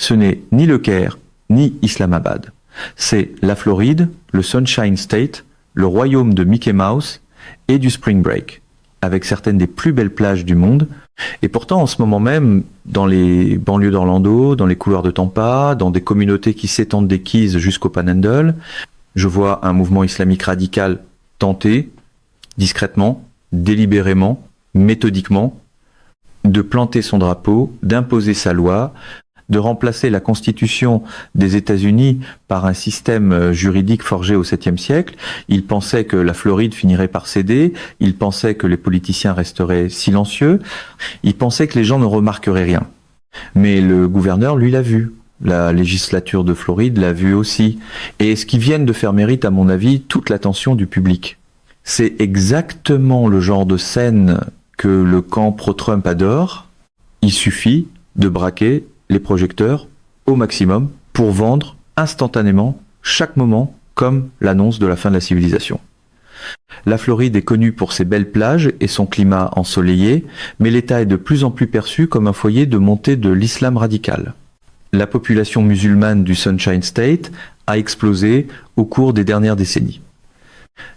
ce n'est ni le Caire, ni Islamabad. C'est la Floride, le Sunshine State, le royaume de Mickey Mouse et du Spring Break, avec certaines des plus belles plages du monde. Et pourtant, en ce moment même, dans les banlieues d'Orlando, dans les couloirs de Tampa, dans des communautés qui s'étendent des Keys jusqu'au Panhandle, je vois un mouvement islamique radical tenter, discrètement, délibérément, méthodiquement, de planter son drapeau, d'imposer sa loi, de remplacer la constitution des États-Unis par un système juridique forgé au 7e siècle. Il pensait que la Floride finirait par céder, il pensait que les politiciens resteraient silencieux, il pensait que les gens ne remarqueraient rien. Mais le gouverneur, lui, l'a vu. La législature de Floride l'a vu aussi. Et ce qui viennent de faire mérite, à mon avis, toute l'attention du public. C'est exactement le genre de scène que le camp pro-Trump adore. Il suffit de braquer les projecteurs au maximum pour vendre instantanément, chaque moment, comme l'annonce de la fin de la civilisation. La Floride est connue pour ses belles plages et son climat ensoleillé, mais l'État est de plus en plus perçu comme un foyer de montée de l'islam radical. La population musulmane du Sunshine State a explosé au cours des dernières décennies.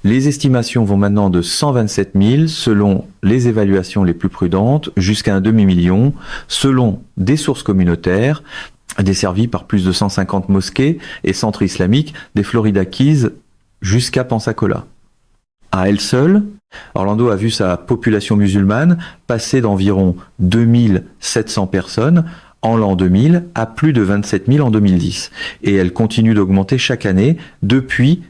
Les estimations vont maintenant de 127 000 selon les évaluations les plus prudentes jusqu'à un demi-million selon des sources communautaires desservies par plus de 150 mosquées et centres islamiques des Florida Keys jusqu'à Pensacola. À elle seule, Orlando a vu sa population musulmane passer d'environ 2700 personnes en l'an 2000 à plus de 27 000 en 2010 et elle continue d'augmenter chaque année depuis.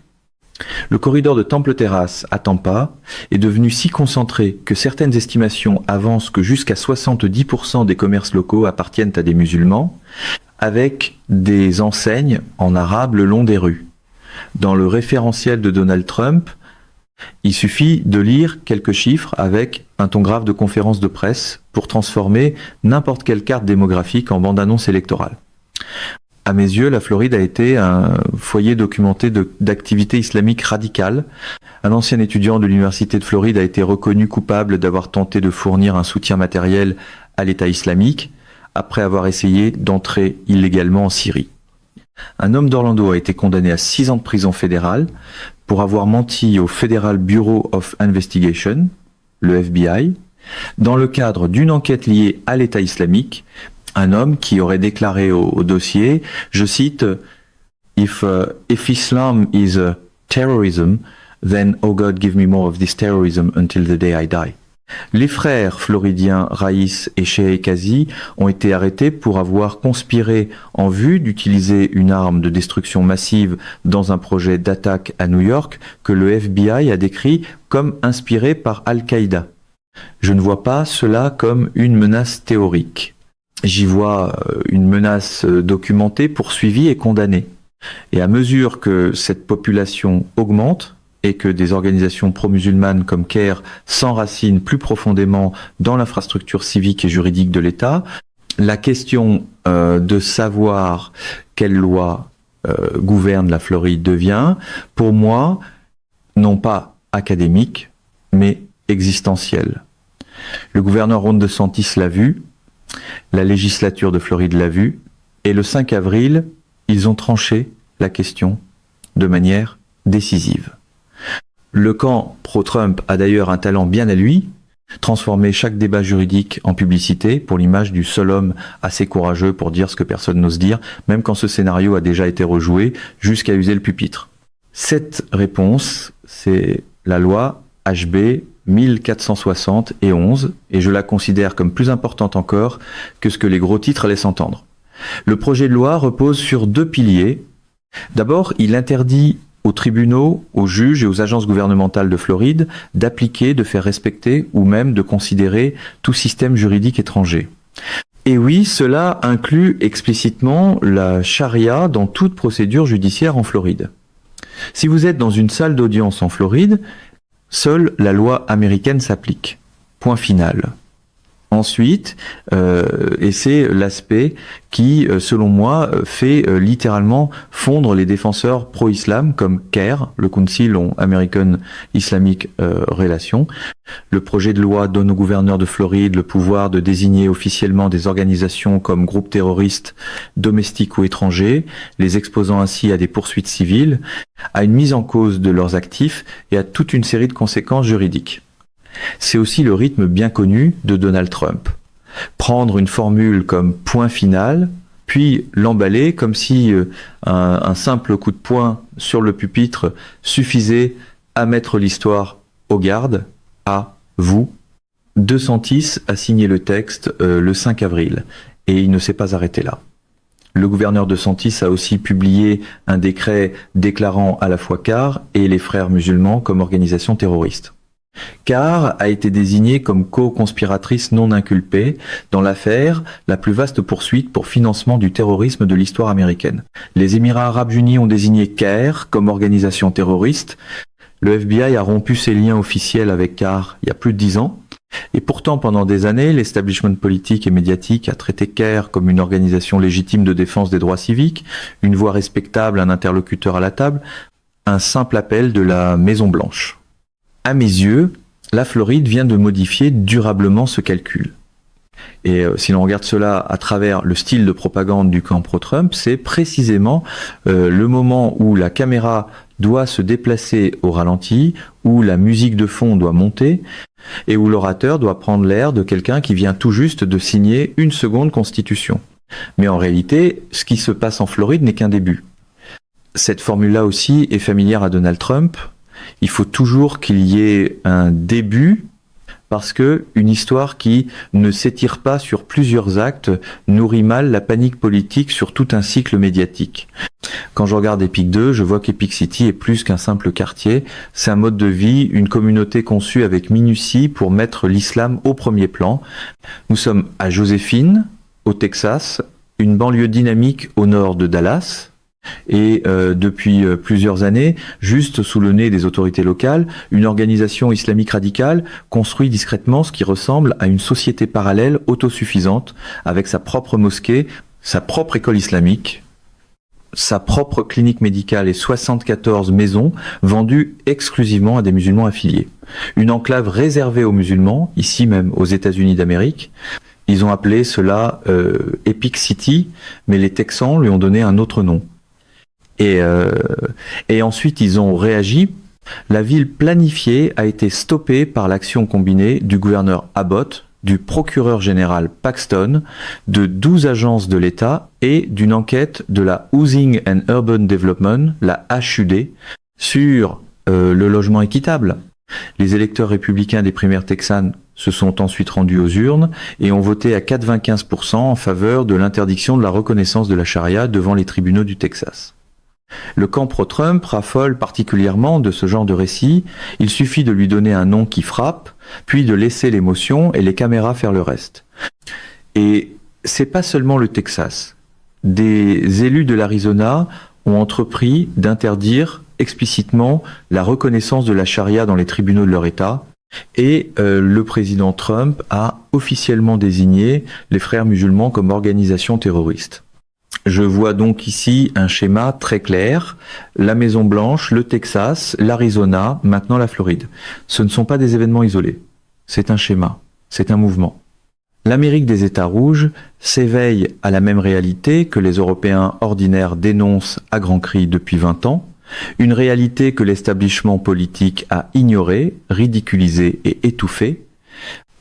Le corridor de Temple Terrace à Tampa est devenu si concentré que certaines estimations avancent que jusqu'à 70% des commerces locaux appartiennent à des musulmans, avec des enseignes en arabe le long des rues. Dans le référentiel de Donald Trump, il suffit de lire quelques chiffres avec un ton grave de conférence de presse pour transformer n'importe quelle carte démographique en bande-annonce électorale. À mes yeux, la Floride a été un foyer documenté d'activités islamiques radicales. Un ancien étudiant de l'Université de Floride a été reconnu coupable d'avoir tenté de fournir un soutien matériel à l'État islamique après avoir essayé d'entrer illégalement en Syrie. Un homme d'Orlando a été condamné à 6 ans de prison fédérale pour avoir menti au Federal Bureau of Investigation, le FBI, dans le cadre d'une enquête liée à l'État islamique. Un homme qui aurait déclaré au dossier, je cite, If Islam is terrorism, then oh God give me more of this terrorism until the day I die. Les frères floridiens Raïs et Sheikh Kazi ont été arrêtés pour avoir conspiré en vue d'utiliser une arme de destruction massive dans un projet d'attaque à New York que le FBI a décrit comme inspiré par Al-Qaïda. Je ne vois pas cela comme une menace théorique. J'y vois une menace documentée, poursuivie et condamnée. Et à mesure que cette population augmente et que des organisations pro-musulmanes comme CAIR s'enracinent plus profondément dans l'infrastructure civique et juridique de l'État, la question de savoir quelle loi gouverne la Floride devient, pour moi, non pas académique, mais existentielle. Le gouverneur Ron DeSantis l'a vu, la législature de Floride l'a vu, et le 5 avril, ils ont tranché la question de manière décisive. Le camp pro-Trump a d'ailleurs un talent bien à lui, transformer chaque débat juridique en publicité pour l'image du seul homme assez courageux pour dire ce que personne n'ose dire, même quand ce scénario a déjà été rejoué, jusqu'à user le pupitre. Cette réponse, c'est la loi HB 1471, et je la considère comme plus importante encore que ce que les gros titres laissent entendre. Le projet de loi repose sur 2 piliers. D'abord, il interdit aux tribunaux, aux juges et aux agences gouvernementales de Floride d'appliquer, de faire respecter ou même de considérer tout système juridique étranger. Et oui, cela inclut explicitement la charia dans toute procédure judiciaire en Floride. Si vous êtes dans une salle d'audience en Floride, seule la loi américaine s'applique. Point final. Ensuite, et c'est l'aspect qui, selon moi, fait littéralement fondre les défenseurs pro-islam comme CAIR, le Council on American Islamic Relations. Le projet de loi donne au gouverneur de Floride le pouvoir de désigner officiellement des organisations comme groupes terroristes domestiques ou étrangers, les exposant ainsi à des poursuites civiles, à une mise en cause de leurs actifs et à toute une série de conséquences juridiques. C'est aussi le rythme bien connu de Donald Trump. Prendre une formule comme point final, puis l'emballer comme si un simple coup de poing sur le pupitre suffisait à mettre l'histoire au garde, à vous. DeSantis a signé le texte le 5 avril et il ne s'est pas arrêté là. Le gouverneur DeSantis a aussi publié un décret déclarant à la fois CAIR et les frères musulmans comme organisation terroriste. CAIR a été désignée comme co-conspiratrice non inculpée dans l'affaire la plus vaste poursuite pour financement du terrorisme de l'histoire américaine. Les Émirats arabes unis ont désigné CAIR comme organisation terroriste. Le FBI a rompu ses liens officiels avec CAIR il y a plus de 10 ans. Et pourtant, pendant des années, l'establishment politique et médiatique a traité CAIR comme une organisation légitime de défense des droits civiques, une voix respectable, un interlocuteur à la table, un simple appel de la Maison-Blanche. À mes yeux, la Floride vient de modifier durablement ce calcul. Et si l'on regarde cela à travers le style de propagande du camp pro-Trump, c'est précisément le moment où la caméra doit se déplacer au ralenti, où la musique de fond doit monter, et où l'orateur doit prendre l'air de quelqu'un qui vient tout juste de signer une seconde constitution. Mais en réalité, ce qui se passe en Floride n'est qu'un début. Cette formule-là aussi est familière à Donald Trump. Il faut toujours qu'il y ait un début, parce que une histoire qui ne s'étire pas sur plusieurs actes nourrit mal la panique politique sur tout un cycle médiatique. Quand je regarde Epic 2, je vois qu'Epic City est plus qu'un simple quartier. C'est un mode de vie, une communauté conçue avec minutie pour mettre l'islam au premier plan. Nous sommes à Joséphine, au Texas, une banlieue dynamique au nord de Dallas. Et depuis plusieurs années, juste sous le nez des autorités locales, une organisation islamique radicale construit discrètement ce qui ressemble à une société parallèle autosuffisante, avec sa propre mosquée, sa propre école islamique, sa propre clinique médicale et 74 maisons vendues exclusivement à des musulmans affiliés. Une enclave réservée aux musulmans, ici même aux États-Unis d'Amérique. Ils ont appelé cela Epic City, mais les Texans lui ont donné un autre nom. Et ensuite, ils ont réagi. La ville planifiée a été stoppée par l'action combinée du gouverneur Abbott, du procureur général Paxton, de 12 agences de l'État et d'une enquête de la Housing and Urban Development, la HUD, sur le logement équitable. Les électeurs républicains des primaires texanes se sont ensuite rendus aux urnes et ont voté à 95% en faveur de l'interdiction de la reconnaissance de la charia devant les tribunaux du Texas. Le camp pro-Trump raffole particulièrement de ce genre de récit. Il suffit de lui donner un nom qui frappe, puis de laisser l'émotion et les caméras faire le reste. Et c'est pas seulement le Texas. Des élus de l'Arizona ont entrepris d'interdire explicitement la reconnaissance de la charia dans les tribunaux de leur État. Et le président Trump a officiellement désigné les frères musulmans comme organisation terroriste. Je vois donc ici un schéma très clair, la Maison-Blanche, le Texas, l'Arizona, maintenant la Floride. Ce ne sont pas des événements isolés, c'est un schéma, c'est un mouvement. L'Amérique des États rouges s'éveille à la même réalité que les Européens ordinaires dénoncent à grands cris depuis 20 ans, une réalité que l'establishment politique a ignorée, ridiculisée et étouffée,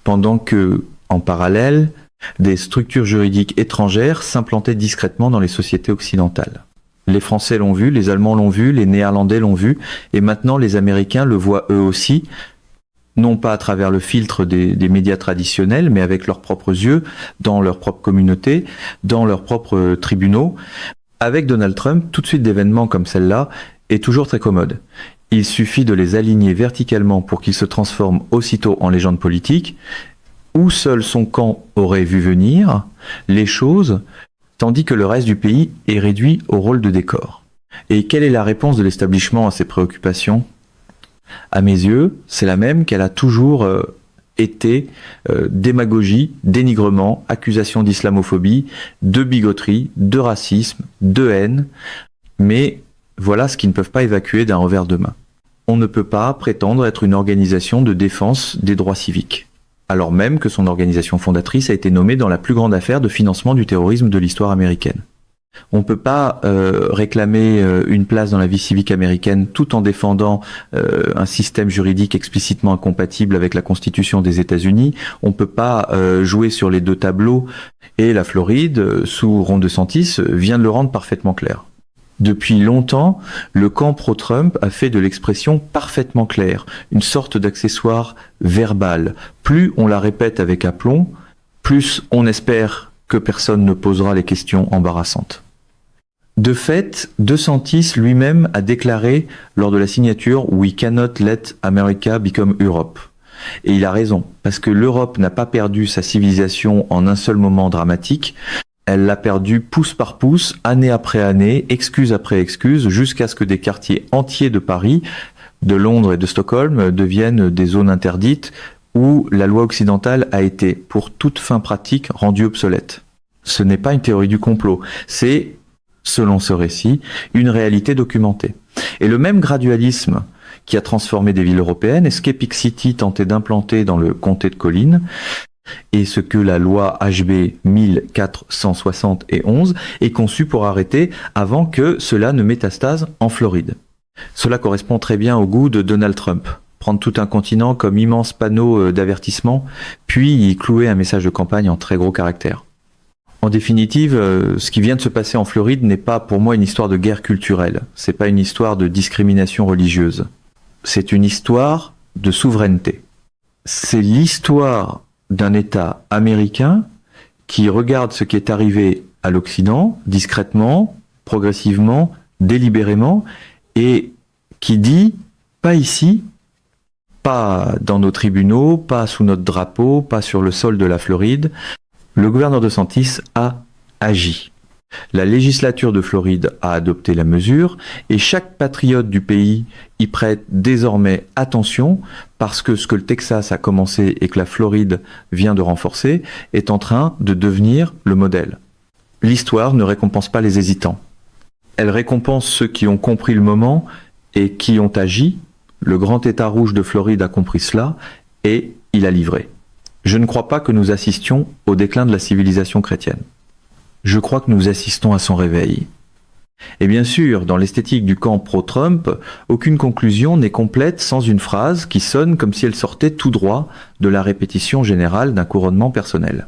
pendant que, en parallèle, des structures juridiques étrangères s'implantaient discrètement dans les sociétés occidentales. Les Français l'ont vu, les Allemands l'ont vu, les Néerlandais l'ont vu, et maintenant les Américains le voient eux aussi, non pas à travers le filtre des médias traditionnels, mais avec leurs propres yeux, dans leur propre communauté, dans leurs propres tribunaux. Avec Donald Trump, tout de suite d'événements comme celle-là est toujours très commode. Il suffit de les aligner verticalement pour qu'ils se transforment aussitôt en légende politique, où seul son camp aurait vu venir les choses, tandis que le reste du pays est réduit au rôle de décor. Et quelle est la réponse de l'establishment à ces préoccupations ? À mes yeux, c'est la même qu'elle a toujours était démagogie, dénigrement, accusation d'islamophobie, de bigoterie, de racisme, de haine. Mais voilà ce qu'ils ne peuvent pas évacuer d'un revers de main. On ne peut pas prétendre être une organisation de défense des droits civiques, alors même que son organisation fondatrice a été nommée dans la plus grande affaire de financement du terrorisme de l'histoire américaine. On ne peut pas réclamer une place dans la vie civique américaine tout en défendant un système juridique explicitement incompatible avec la Constitution des États-Unis. On ne peut pas jouer sur les deux tableaux. Et la Floride, sous Ron DeSantis, vient de le rendre parfaitement clair. Depuis longtemps, le camp pro-Trump a fait de l'expression parfaitement claire, une sorte d'accessoire verbal. Plus on la répète avec aplomb, plus on espère que personne ne posera les questions embarrassantes. De fait, DeSantis lui-même a déclaré lors de la signature « We cannot let America become Europe ». Et il a raison, parce que l'Europe n'a pas perdu sa civilisation en un seul moment dramatique. Elle l'a perdu pouce par pouce, année après année, excuse après excuse, jusqu'à ce que des quartiers entiers de Paris, de Londres et de Stockholm deviennent des zones interdites où la loi occidentale a été, pour toute fin pratique, rendue obsolète. Ce n'est pas une théorie du complot, c'est, selon ce récit, une réalité documentée. Et le même gradualisme qui a transformé des villes européennes et ce qu'Epic City tentait d'implanter dans le comté de Collin, et ce que la loi HB 1471 est conçue pour arrêter avant que cela ne métastase en Floride. Cela correspond très bien au goût de Donald Trump. Prendre tout un continent comme immense panneau d'avertissement, puis y clouer un message de campagne en très gros caractères. En définitive, ce qui vient de se passer en Floride n'est pas pour moi une histoire de guerre culturelle. C'est pas une histoire de discrimination religieuse. C'est une histoire de souveraineté. C'est l'histoire d'un État américain qui regarde ce qui est arrivé à l'Occident, discrètement, progressivement, délibérément, et qui dit « pas ici, pas dans nos tribunaux, pas sous notre drapeau, pas sur le sol de la Floride ». Le gouverneur DeSantis a agi. La législature de Floride a adopté la mesure et chaque patriote du pays y prête désormais attention parce que ce que le Texas a commencé et que la Floride vient de renforcer est en train de devenir le modèle. L'histoire ne récompense pas les hésitants. Elle récompense ceux qui ont compris le moment et qui ont agi. Le grand État rouge de Floride a compris cela et il a livré. Je ne crois pas que nous assistions au déclin de la civilisation chrétienne. Je crois que nous assistons à son réveil. Et bien sûr, dans l'esthétique du camp pro-Trump, aucune conclusion n'est complète sans une phrase qui sonne comme si elle sortait tout droit de la répétition générale d'un couronnement personnel.